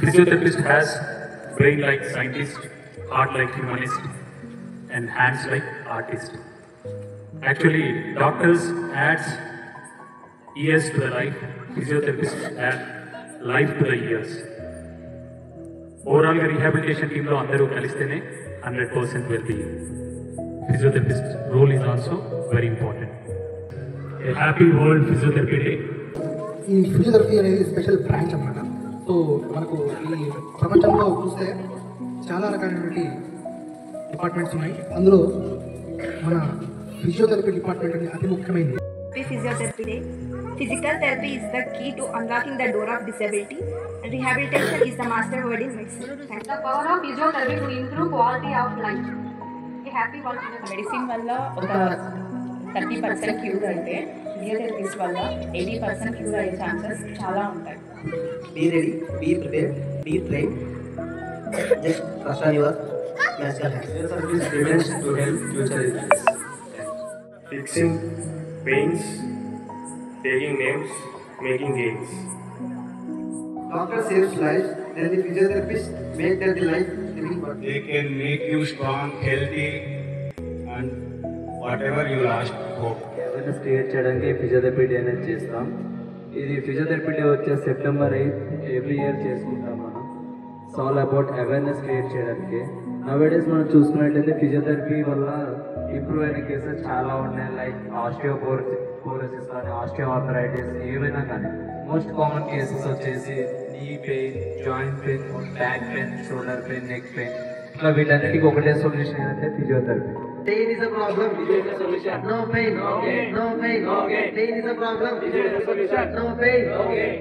Physiotherapist has brain like scientist, heart like humanist, and hands like artist. Actually, doctors adds years to the life, physiotherapists add life to the years. Overall rehabilitation team lo andaru kalistene 100% will be. Physiotherapist role is also very important. A happy World Physiotherapy Day. ఈ physiotherapy అనేది special branch అన్నమాట. So మనకు ఈ ప్రపంచంలో చూస్తే చాలా రకాలైనటువంటి departments ఉన్నాయి. అందులో మన ఫిజియోథెరపీ డిపార్ట్మెంట్ అనేది అతి ముఖ్యమైనది. Physiotherapy Day. Physical therapy is the key to unlocking the door of disability, and rehabilitation is the master word in medicine. The power of physiotherapy to improve quality of life. A happy world. Medicine వల్ల ఒక 30% cure అయితే physiotherapist వల్ల 80% cure అయ్యే chances చాలా ఉంటాయి. Be ready, be prepared, be trained. Just trust on your magical hands. Physiotherapy prevents to help future illness. Fixing pains, taking names, making gains. Doctor saves lives, then the physiotherapist make their life living work. They can make you strong, healthy, and whatever you ask for. Awareness create చేయడానికి physiotherapy day అనేది చేస్తాం. ఇది physiotherapy day వచ్చే September 8 every year చేసుకుంటాం మనం. It's all about awareness create చేయడానికి. Nowadays మనం చూసుకున్నట్లయితే ఫిజియోథెరపీ వల్ల ఇంప్రూవ్ అయిన కేసెస్ చాలా ఉన్నాయి. లైక్ ఆస్టియోపోరోసిస్ కానీ ఆస్టియోఆర్థరైటిస్ ఏవైనా కానీ మోస్ట్ కామన్ కేసెస్ వచ్చేసి knee pain, joint pain, back pain, shoulder pain, neck pain, ఇట్లా వీటన్నిటికీ ఒకటే సొల్యూషన్ ఏంటంటే physiotherapy. Pain is a problem, visit the solution. No pain, no gain. No pain, no gain. Pain is a problem, visit the solution. No pain, no gain.